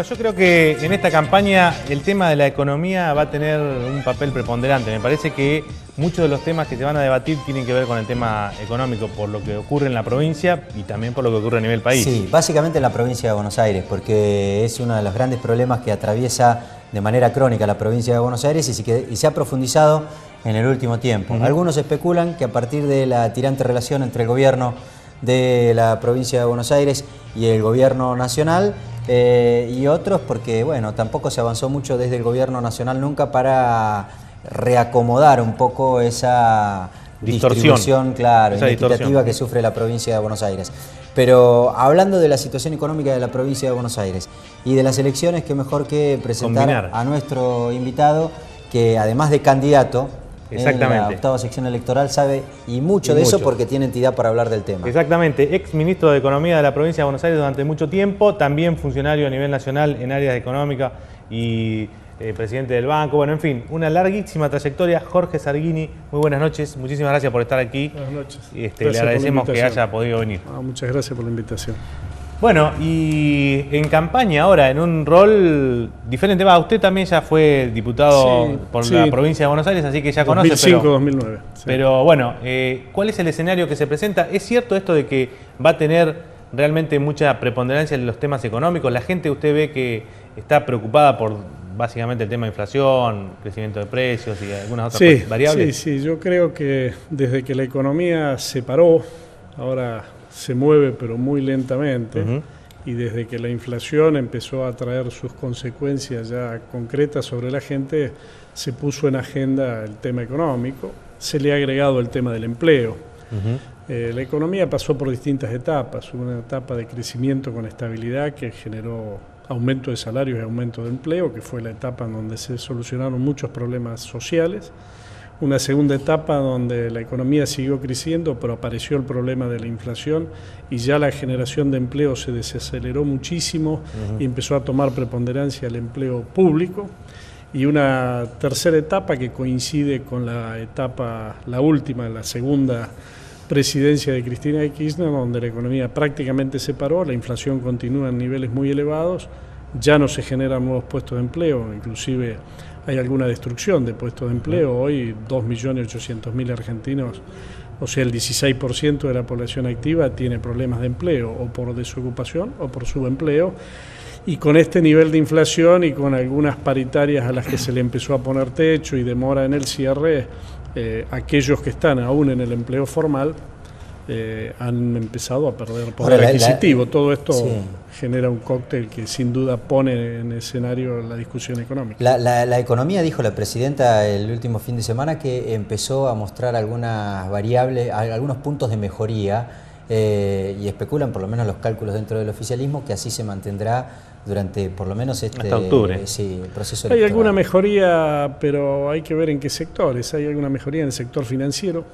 Bueno, yo creo que en esta campaña el tema de la economía va a tener un papel preponderante. Me parece que muchos de los temas que se van a debatir tienen que ver con el tema económico, por lo que ocurre en la provincia y también por lo que ocurre a nivel país. Sí, básicamente en la provincia de Buenos Aires, porque es uno de los grandes problemas que atraviesa de manera crónica la provincia de Buenos Aires y se ha profundizado en el último tiempo. Algunos especulan que a partir de la tirante relación entre el gobierno de la provincia de Buenos Aires y el gobierno nacional, y otros porque, bueno, tampoco se avanzó mucho desde el gobierno nacional nunca para reacomodar un poco esa distribución, claro, inequitativa que sufre la provincia de Buenos Aires. Pero hablando de la situación económica de la provincia de Buenos Aires y de las elecciones, qué mejor que presentar a nuestro invitado, que además de candidato en la octava sección electoral sabe y mucho de eso porque tiene entidad para hablar del tema. Exactamente, ex ministro de Economía de la provincia de Buenos Aires durante mucho tiempo, también funcionario a nivel nacional en áreas económicas y presidente del banco, bueno, en fin, una larguísima trayectoria. Jorge Zarghini, muy buenas noches, muchísimas gracias por estar aquí. Buenas noches. Le agradecemos que haya podido venir. Muchas gracias por la invitación. Bueno, y en campaña ahora, en un rol diferente, usted también ya fue diputado por la provincia de Buenos Aires, así que ya conoce. 2005-2009. Sí. Pero bueno, ¿cuál es el escenario que se presenta? ¿Es cierto esto de que va a tener realmente mucha preponderancia en los temas económicos? La gente, usted ve que está preocupada por básicamente el tema de inflación, crecimiento de precios y algunas otras variables. Sí, yo creo que desde que la economía se paró, ahora se mueve pero muy lentamente, y desde que la inflación empezó a traer sus consecuencias ya concretas sobre la gente, se puso en agenda el tema económico, se le ha agregado el tema del empleo. La economía pasó por distintas etapas, hubo una etapa de crecimiento con estabilidad que generó aumento de salarios y aumento de empleo, que fue la etapa en donde se solucionaron muchos problemas sociales. Una segunda etapa donde la economía siguió creciendo, pero apareció el problema de la inflación y ya la generación de empleo se desaceleró muchísimo y empezó a tomar preponderancia el empleo público. Y una tercera etapa que coincide con la etapa, la última, la segunda presidencia de Cristina Kirchner, donde la economía prácticamente se paró, la inflación continúa en niveles muy elevados, ya no se generan nuevos puestos de empleo, inclusive hay alguna destrucción de puestos de empleo. Hoy 2.800.000 argentinos, o sea, el 16% de la población activa tiene problemas de empleo, o por desocupación o por subempleo. Y con este nivel de inflación y con algunas paritarias a las que se le empezó a poner techo y demora en el cierre, aquellos que están aún en el empleo formal han empezado a perder poder adquisitivo. Todo esto genera un cóctel que sin duda pone en escenario la discusión económica. La economía, dijo la presidenta el último fin de semana, que empezó a mostrar algunas variables, algunos puntos de mejoría, y especulan, por lo menos los cálculos dentro del oficialismo, que así se mantendrá durante por lo menos hasta octubre. El proceso hay electoral. Alguna mejoría, pero hay que ver en qué sectores. Hay alguna mejoría en el sector financiero,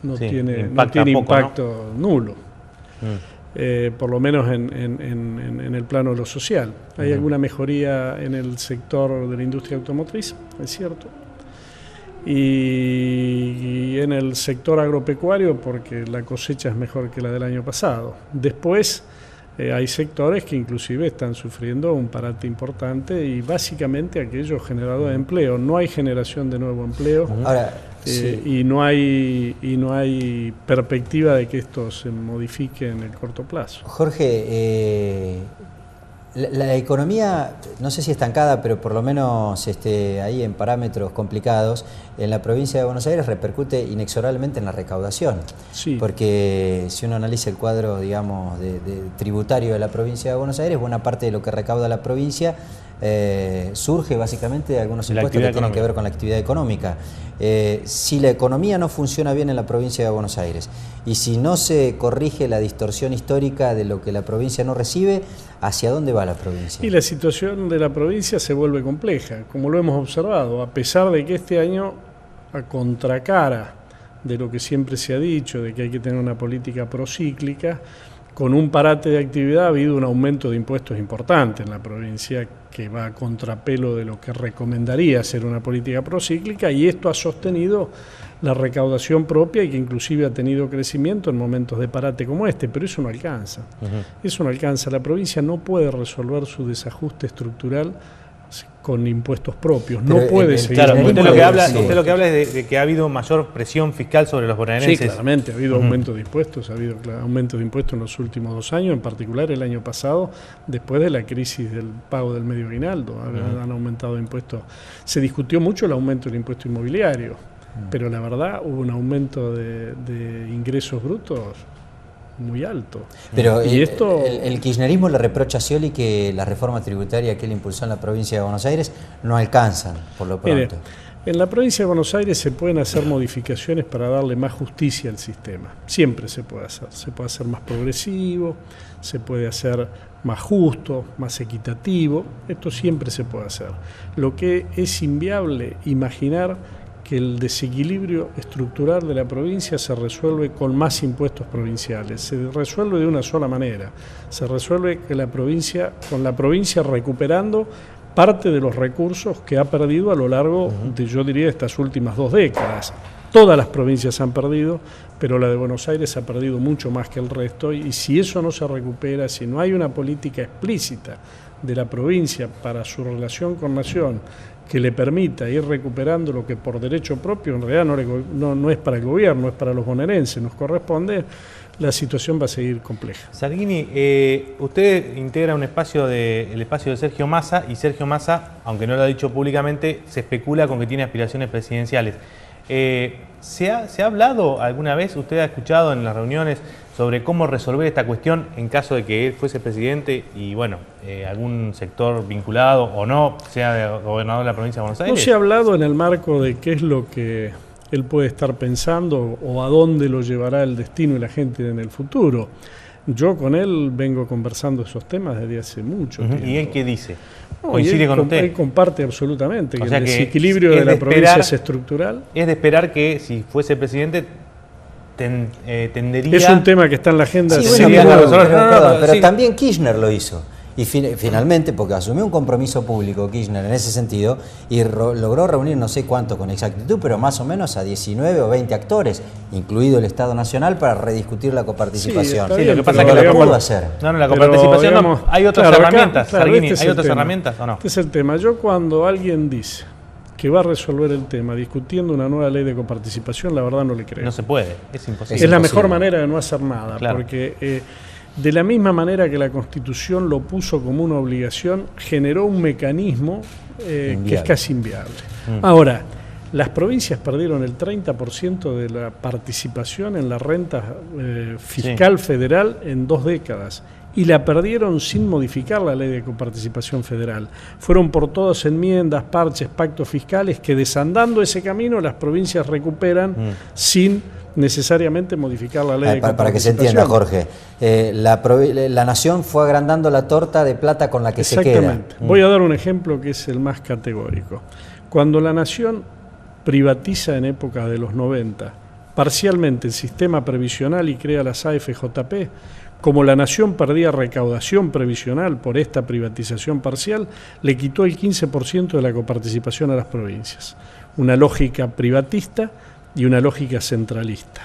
no tiene impacto nulo, por lo menos en el plano de lo social. Hay alguna mejoría en el sector de la industria automotriz, es cierto, y en el sector agropecuario, porque la cosecha es mejor que la del año pasado. Después hay sectores que inclusive están sufriendo un parate importante, y básicamente aquellos generadores de empleo. No hay generación de nuevo empleo. Ahora, y no hay perspectiva de que esto se modifique en el corto plazo. Jorge, la economía, no sé si estancada, pero por lo menos ahí en parámetros complicados, en la provincia de Buenos Aires repercute inexorablemente en la recaudación. Sí. Porque si uno analiza el cuadro, digamos, de tributario de la provincia de Buenos Aires, buena parte de lo que recauda la provincia surge básicamente de algunos impuestos que tienen que ver con la actividad económica. Si la economía no funciona bien en la provincia de Buenos Aires y si no se corrige la distorsión histórica de lo que la provincia no recibe, ¿hacia dónde va la provincia? Y la situación de la provincia se vuelve compleja, como lo hemos observado, a pesar de que este año, a contracara de lo que siempre se ha dicho, de que hay que tener una política procíclica, con un parate de actividad ha habido un aumento de impuestos importante en la provincia, que va a contrapelo de lo que recomendaría ser una política procíclica, y esto ha sostenido la recaudación propia y que inclusive ha tenido crecimiento en momentos de parate como este, pero eso no alcanza. Eso no alcanza. La provincia no puede resolver su desajuste estructural con impuestos propios, no puede seguir. Claro, usted lo que habla es de que ha habido mayor presión fiscal sobre los bonaerenses. Sí, claramente, ha habido aumento de impuestos, ha habido aumento de impuestos en los últimos 2 años, en particular el año pasado, después de la crisis del pago del medio aguinaldo, han aumentado impuestos. Se discutió mucho el aumento del impuesto inmobiliario, pero la verdad hubo un aumento de ingresos brutos muy alto. Pero y el kirchnerismo le reprocha a Scioli que la reforma tributaria que él impulsó en la provincia de Buenos Aires no alcanzan, por lo pronto. Mire, en la provincia de Buenos Aires se pueden hacer modificaciones para darle más justicia al sistema. Siempre se puede hacer más progresivo, se puede hacer más justo, más equitativo. Esto siempre se puede hacer. Lo que es inviable imaginar que el desequilibrio estructural de la provincia se resuelve con más impuestos provinciales. Se resuelve de una sola manera. Se resuelve que con la provincia recuperando parte de los recursos que ha perdido a lo largo de, yo diría, estas últimas 2 décadas. Todas las provincias han perdido, pero la de Buenos Aires ha perdido mucho más que el resto, y si eso no se recupera, si no hay una política explícita de la provincia para su relación con Nación, que le permita ir recuperando lo que por derecho propio en realidad no es para el gobierno, es para los bonaerenses, nos corresponde, la situación va a seguir compleja. Sargini, usted integra el espacio de Sergio Massa, y Sergio Massa, aunque no lo ha dicho públicamente, se especula con que tiene aspiraciones presidenciales. ¿Se ha hablado alguna vez, usted ha escuchado en las reuniones sobre cómo resolver esta cuestión en caso de que él fuese presidente y, bueno, algún sector vinculado o no sea gobernador de la provincia de Buenos Aires? No se ha hablado en el marco de qué es lo que él puede estar pensando o a dónde lo llevará el destino y la gente en el futuro. Yo con él vengo conversando esos temas desde hace mucho tiempo. ¿Y él qué dice? ¿Coincide con usted? Él comparte absolutamente que o sea el desequilibrio de la provincia es estructural. Es de esperar que si fuese presidente tendería... Es un tema que está en la agenda. Sí, sí, pero sí. También Kirchner lo hizo. Y finalmente, porque asumió un compromiso público Kirchner en ese sentido, y logró reunir no sé cuánto con exactitud, pero más o menos a 19 o 20 actores, incluido el Estado Nacional, para rediscutir la coparticipación. Sí, lo que pasa es que lo pudo hacer. No, la coparticipación no. Hay otras herramientas, Sargini, ¿hay otras herramientas o no? Este es el tema. Yo cuando alguien dice que va a resolver el tema discutiendo una nueva ley de coparticipación, la verdad no le creo. No se puede, es imposible. Es la mejor manera de no hacer nada, claro. Porque de la misma manera que la Constitución lo puso como una obligación, generó un mecanismo que es casi inviable. Ahora, las provincias perdieron el 30% de la participación en la renta fiscal federal en 2 décadas. Y la perdieron sin modificar la ley de coparticipación federal. Fueron por todas enmiendas, parches, pactos fiscales que, desandando ese camino, las provincias recuperan sin necesariamente modificar la ley de coparticipación. Para que se entienda, Jorge, la Nación fue agrandando la torta de plata con la que se queda. Exactamente. Voy a dar un ejemplo que es el más categórico. Cuando la Nación privatiza en época de los 90 parcialmente el sistema previsional y crea las AFJP, como la Nación perdía recaudación previsional por esta privatización parcial, le quitó el 15% de la coparticipación a las provincias. Una lógica privatista y una lógica centralista.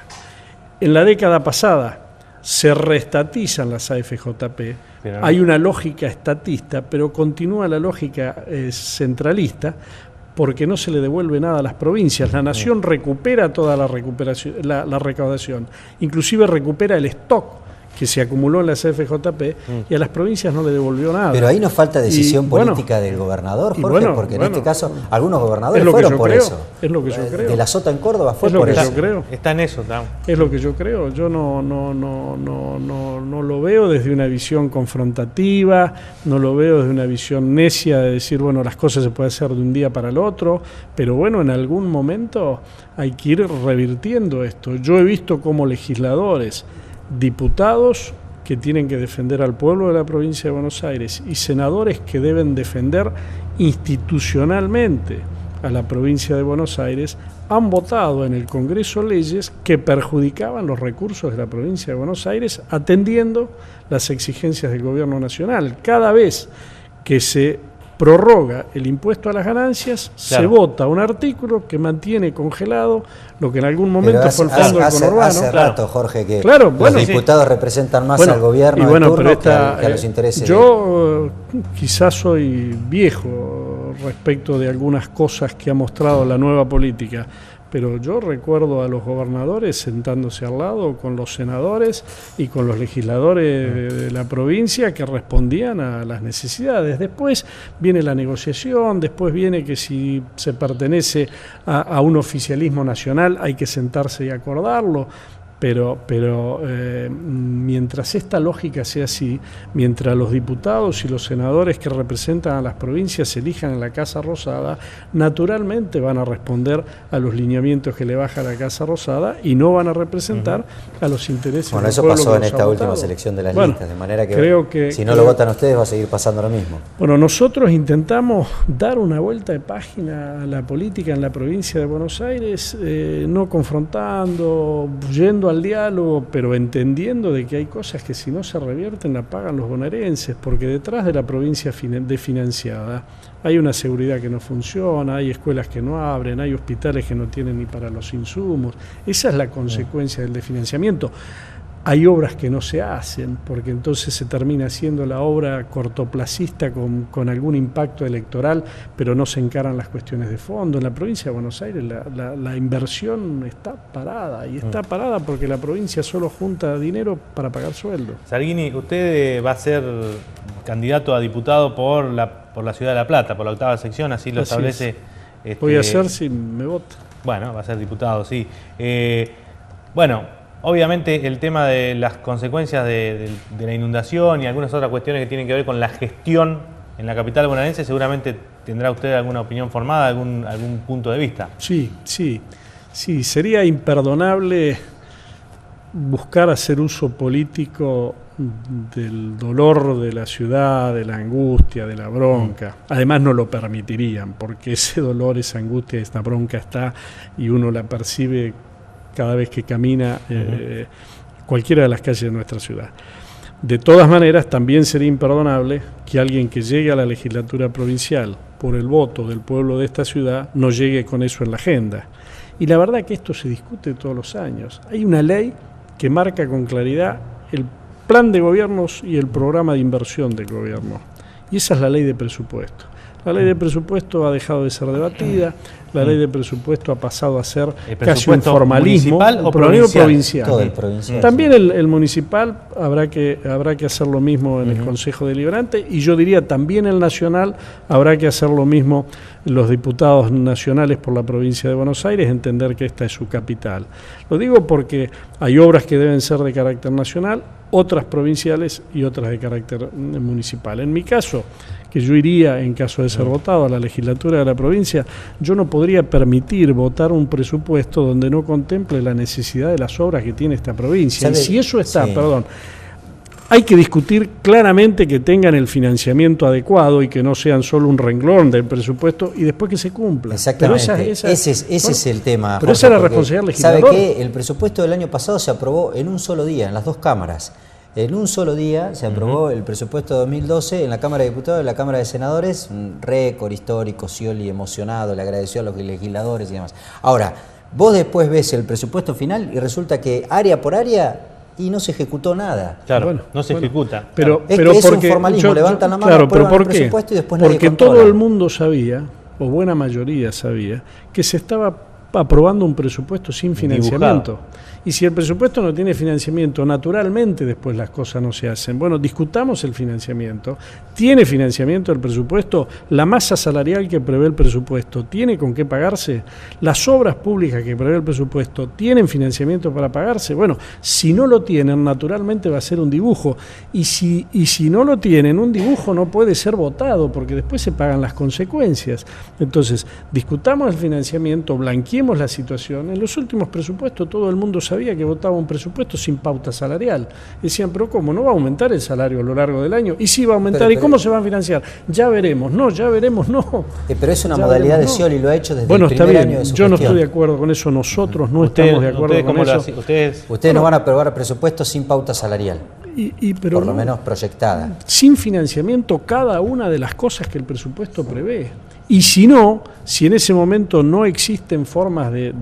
En la década pasada se reestatizan las AFJP, hay una lógica estatista, pero continúa la lógica centralista, porque no se le devuelve nada a las provincias. La Nación recupera toda la recaudación, inclusive recupera el stock que se acumuló en las FJP y a las provincias no le devolvió nada. Pero ahí nos falta decisión política del gobernador, Jorge, porque en este caso algunos gobernadores fueron por eso. Es lo que yo creo. De la Sota en Córdoba fue es lo por que eso. Yo creo. Está en eso, ¿no? Es lo que yo creo. Yo no lo veo desde una visión confrontativa, no lo veo desde una visión necia de decir, bueno, las cosas se pueden hacer de un día para el otro, pero bueno, en algún momento hay que ir revirtiendo esto. Yo he visto como legisladores, diputados que tienen que defender al pueblo de la provincia de Buenos Aires y senadores que deben defender institucionalmente a la provincia de Buenos Aires, han votado en el Congreso leyes que perjudicaban los recursos de la provincia de Buenos Aires atendiendo las exigencias del gobierno nacional. Cada vez que se prorroga el impuesto a las ganancias, Claro. se vota un artículo que mantiene congelado lo que en algún momento Pero fue el fondo del conurbano. hace rato, Jorge, que Claro, bueno, los diputados representan más al gobierno y de bueno, turno pero que a los intereses. yo quizás soy viejo respecto de algunas cosas que ha mostrado la nueva política, pero yo recuerdo a los gobernadores sentándose al lado con los senadores y con los legisladores de la provincia que respondían a las necesidades. Después viene la negociación, después viene que si se pertenece a un oficialismo nacional hay que sentarse y acordarlo. Pero mientras esta lógica sea así, mientras los diputados y los senadores que representan a las provincias se elijan en la Casa Rosada, naturalmente van a responder a los lineamientos que le baja la Casa Rosada y no van a representar a los intereses Bueno, del eso pueblo pasó que en los esta ha última votado. selección de las Bueno, listas, de manera que, creo que si no lo votan ustedes va a seguir pasando lo mismo. Bueno, nosotros intentamos dar una vuelta de página a la política en la provincia de Buenos Aires, no confrontando, yendo al diálogo, pero entendiendo de que hay cosas que si no se revierten la pagan los bonaerenses, porque detrás de la provincia desfinanciada hay una seguridad que no funciona, hay escuelas que no abren, hay hospitales que no tienen ni para los insumos. Esa es la consecuencia del desfinanciamiento. Hay obras que no se hacen, porque entonces se termina haciendo la obra cortoplacista con algún impacto electoral, pero no se encaran las cuestiones de fondo. En la provincia de Buenos Aires la inversión está parada, y está parada porque la provincia solo junta dinero para pagar sueldo. Zarghini, usted va a ser candidato a diputado por la ciudad de La Plata, por la 8ª sección, así lo Así establece. Voy a hacer si me vota. Bueno, va a ser diputado, sí. Bueno, obviamente el tema de las consecuencias de la inundación y algunas otras cuestiones que tienen que ver con la gestión en la capital bonaerense, seguramente tendrá usted alguna opinión formada, algún punto de vista. Sí, sería imperdonable buscar hacer uso político del dolor de la ciudad, de la angustia, de la bronca. Además no lo permitirían, porque ese dolor, esa angustia, esta bronca está y uno la percibe cada vez que camina cualquiera de las calles de nuestra ciudad. De todas maneras, también sería imperdonable que alguien que llegue a la legislatura provincial por el voto del pueblo de esta ciudad no llegue con eso en la agenda. Y la verdad que esto se discute todos los años. Hay una ley que marca con claridad el plan de gobiernos y el programa de inversión del gobierno. Y esa es la ley de presupuesto. La ley de presupuesto ha dejado de ser debatida, la ley de presupuesto ha pasado a ser casi un formalismo. ¿Municipal o provincial? Todo el provincial. También el municipal habrá que hacer lo mismo en el Consejo Deliberante, y yo diría también el nacional habrá que hacer lo mismo los diputados nacionales por la provincia de Buenos Aires, entender que esta es su capital. Lo digo porque hay obras que deben ser de carácter nacional, otras provinciales y otras de carácter municipal. En mi caso, que yo iría, en caso de ser votado, a la legislatura de la provincia, yo no podría permitir votar un presupuesto donde no contemple la necesidad de las obras que tiene esta provincia. Y si eso está, hay que discutir claramente que tengan el financiamiento adecuado y que no sean solo un renglón del presupuesto y después que se cumpla. Exactamente, ese es el tema. Pero Jorge, esa es la responsabilidad legisladora. ¿Sabe qué? El presupuesto del año pasado se aprobó en un solo día, en las dos cámaras. En un solo día se aprobó el presupuesto de 2012 en la Cámara de Diputados y en la Cámara de Senadores, un récord histórico. Scioli emocionado, le agradeció a los legisladores y demás. Ahora, vos después ves el presupuesto final y resulta que área por área y no se ejecutó nada. Claro, no se ejecuta. Pero es un formalismo, levantan la mano, aprueban el presupuesto y después nadie porque controla. todo el mundo sabía, o buena mayoría sabía, que se estaba aprobando un presupuesto sin financiamiento. Dibujado. Y si el presupuesto no tiene financiamiento, naturalmente después las cosas no se hacen. Bueno, discutamos el financiamiento. ¿Tiene financiamiento el presupuesto? ¿La masa salarial que prevé el presupuesto tiene con qué pagarse? ¿Las obras públicas que prevé el presupuesto tienen financiamiento para pagarse? Bueno, si no lo tienen, naturalmente va a ser un dibujo. Y si no lo tienen, un dibujo no puede ser votado, porque después se pagan las consecuencias. Entonces, discutamos el financiamiento, blanqueemos la situación. En los últimos presupuestos todo el mundo sabía que votaba un presupuesto sin pauta salarial. Decían, pero ¿cómo? ¿No va a aumentar el salario a lo largo del año? Y sí va a aumentar. ¿Y cómo se va a financiar? Ya veremos. No, ya veremos, no. Pero es una Ya modalidad veremos, de Scioli, lo ha hecho desde bueno, el está primer bien. año de su Yo no gestión. estoy de acuerdo con eso. Nosotros no estamos de acuerdo con eso. Ustedes Ustedes no van a aprobar presupuestos sin pauta salarial. Pero por lo menos proyectada. Sin financiamiento cada una de las cosas que el presupuesto prevé. Y si no, si en ese momento no existen formas de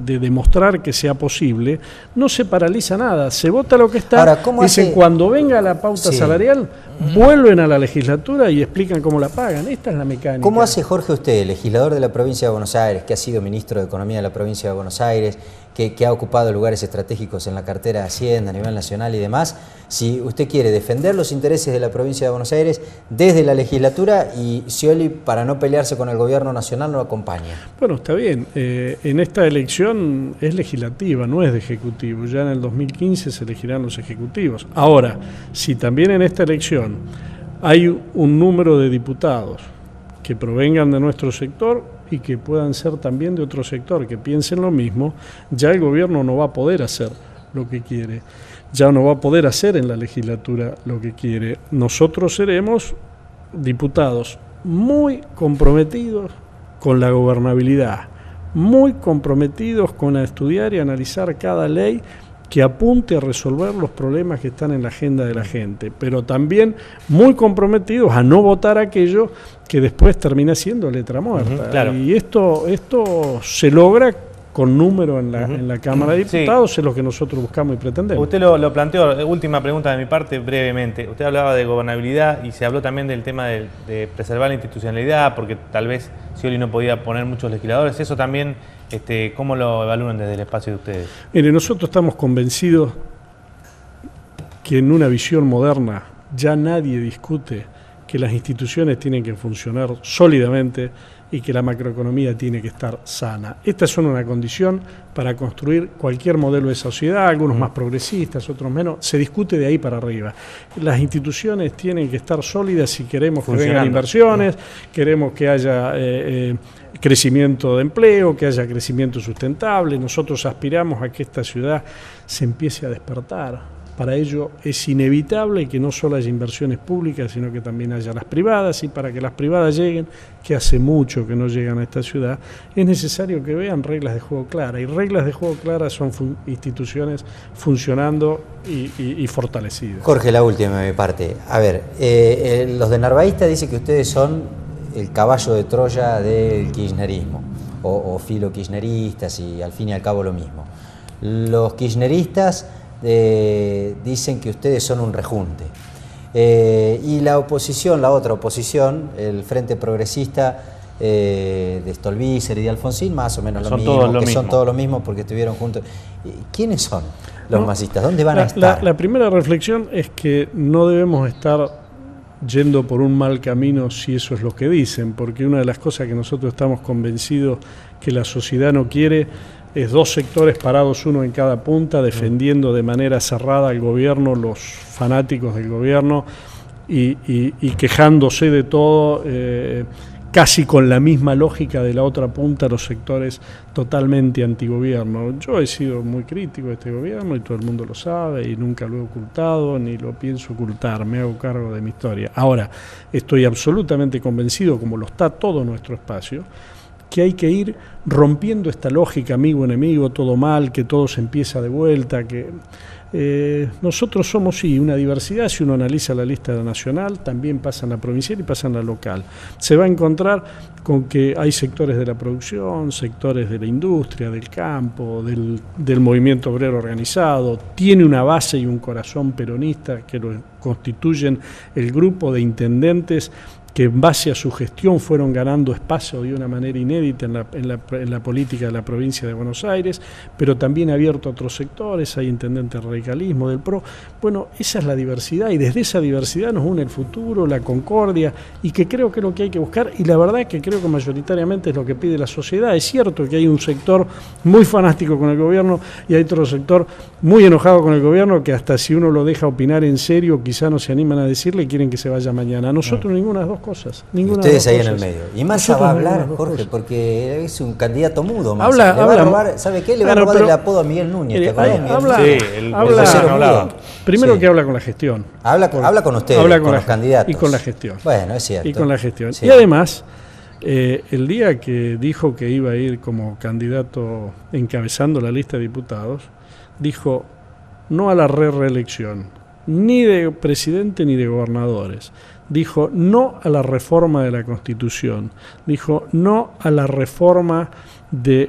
demostrar que sea posible, no se paraliza nada, se vota lo que está. Ahora, ¿cómo dicen, hace? cuando venga la pauta salarial, vuelven a la legislatura y explican cómo la pagan. Esta es la mecánica. ¿Cómo hace, Jorge, usted, legislador de la provincia de Buenos Aires, que ha sido ministro de Economía de la provincia de Buenos Aires, que ha ocupado lugares estratégicos en la cartera de Hacienda a nivel nacional y demás, si usted quiere defender los intereses de la provincia de Buenos Aires desde la legislatura y Scioli, para no pelearse con el gobierno nacional, no acompaña? Bueno, está bien. En esta elección es legislativa, no es de ejecutivo. Ya en el 2015 se elegirán los ejecutivos. Ahora, si también en esta elección hay un número de diputados que provengan de nuestro sector y que puedan ser también de otro sector, que piensen lo mismo, ya el gobierno no va a poder hacer lo que quiere, ya no va a poder hacer en la legislatura lo que quiere. Nosotros seremos diputados muy comprometidos con la gobernabilidad, muy comprometidos con estudiar y analizar cada ley que apunte a resolver los problemas que están en la agenda de la gente, pero también muy comprometidos a no votar aquello que después termina siendo letra muerta. Claro. Y esto se logra con número en la Cámara de Diputados, es lo que nosotros buscamos y pretendemos. Usted lo planteó, última pregunta de mi parte, brevemente. Usted hablaba de gobernabilidad y se habló también del tema de preservar la institucionalidad, porque tal vez Scioli no podía poner muchos legisladores. Eso también, ¿cómo lo evalúan desde el espacio de ustedes? Mire, nosotros estamos convencidos que en una visión moderna ya nadie discute que las instituciones tienen que funcionar sólidamente y que la macroeconomía tiene que estar sana. Estas son una condición para construir cualquier modelo de sociedad, algunos más progresistas, otros menos, se discute de ahí para arriba. Las instituciones tienen que estar sólidas si queremos que vengan inversiones, queremos que haya crecimiento de empleo, que haya crecimiento sustentable. Nosotros aspiramos a que esta ciudad se empiece a despertar. Para ello es inevitable que no solo haya inversiones públicas, sino que también haya las privadas, y para que las privadas lleguen, que hace mucho que no llegan a esta ciudad, es necesario que vean reglas de juego claras, y reglas de juego claras son instituciones funcionando y fortalecidas. Jorge, la última de mi parte. A ver, los de Narvaísta dicen que ustedes son el caballo de Troya del kirchnerismo, o filo kirchneristas, y al fin y al cabo lo mismo. Los kirchneristas dicen que ustedes son un rejunte. Y la oposición, la otra oposición, el Frente Progresista de Stolbizer y de Alfonsín, más o menos lo mismo, son todos lo mismo porque estuvieron juntos. ¿Quiénes son los masistas? ¿Dónde van a estar? La primera reflexión es que no debemos estar yendo por un mal camino si eso es lo que dicen, porque una de las cosas que nosotros estamos convencidos que la sociedad no quiere es dos sectores parados, uno en cada punta, defendiendo de manera cerrada al gobierno, los fanáticos del gobierno, y quejándose de todo, casi con la misma lógica de la otra punta, los sectores totalmente antigobierno. Yo he sido muy crítico de este gobierno y todo el mundo lo sabe, y nunca lo he ocultado ni lo pienso ocultar, me hago cargo de mi historia. Ahora, estoy absolutamente convencido, como lo está todo nuestro espacio, que hay que ir rompiendo esta lógica amigo-enemigo, todo mal, que todo se empieza de vuelta, que nosotros somos, sí, una diversidad. Si uno analiza la lista nacional, también pasa en la provincial y pasa en la local. Se va a encontrar con que hay sectores de la producción, sectores de la industria, del campo, del movimiento obrero organizado, tiene una base y un corazón peronista que lo constituyen el grupo de intendentes que en base a su gestión fueron ganando espacio de una manera inédita en la política de la provincia de Buenos Aires, pero también abierto a otros sectores, hay intendentes del radicalismo, del PRO. Bueno, esa es la diversidad, y desde esa diversidad nos une el futuro, la concordia, y que creo que es lo que hay que buscar, y la verdad es que creo que mayoritariamente es lo que pide la sociedad. Es cierto que hay un sector muy fanático con el gobierno y hay otro sector muy enojado con el gobierno, que hasta si uno lo deja opinar en serio, quizá no se animan a decirle y quieren que se vaya mañana. A nosotros ninguna de las dos cosas. Ustedes ahí en el medio. Y Massa va a hablar, Jorge, porque es un candidato mudo. Massa. Le va a robar, ¿sabe qué? Le va a robar el apodo a Miguel Núñez. Primero que habla con la gestión. Habla con ustedes, con los candidatos. Y con la gestión. Bueno, es cierto. Y con la gestión. Sí. Y además, el día que dijo que iba a ir como candidato encabezando la lista de diputados, dijo no a la reelección, ni de presidente ni de gobernadores. Dijo no a la reforma de la Constitución, dijo no a la reforma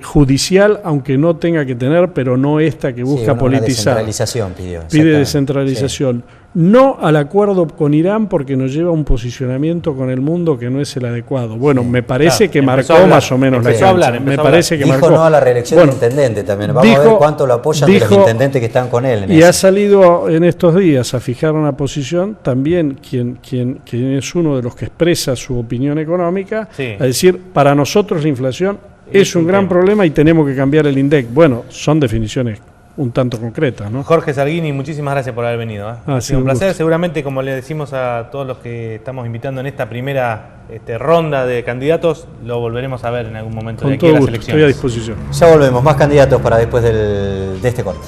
judicial, aunque no tenga que tener, pero no esta que busca politizar. Descentralización pidió. Pide descentralización. Sí. No al acuerdo con Irán porque nos lleva a un posicionamiento con el mundo que no es el adecuado. Bueno, me parece que marcó más o menos la cancha. Me parece que marcó. Dijo no a la reelección del intendente también. Vamos a ver cuánto lo apoyan de los intendentes que están con él. Y ha salido en estos días a fijar una posición también quien es uno de los que expresa su opinión económica, a decir, para nosotros la inflación es un gran problema y tenemos que cambiar el INDEC. Bueno, son definiciones un tanto concretas, ¿no? Jorge Salguini, muchísimas gracias por haber venido. Ha sido un placer. Seguramente, como le decimos a todos los que estamos invitando en esta primera ronda de candidatos, lo volveremos a ver en algún momento de aquí a las elecciones. Estoy a disposición. Ya volvemos, más candidatos para después de este corte.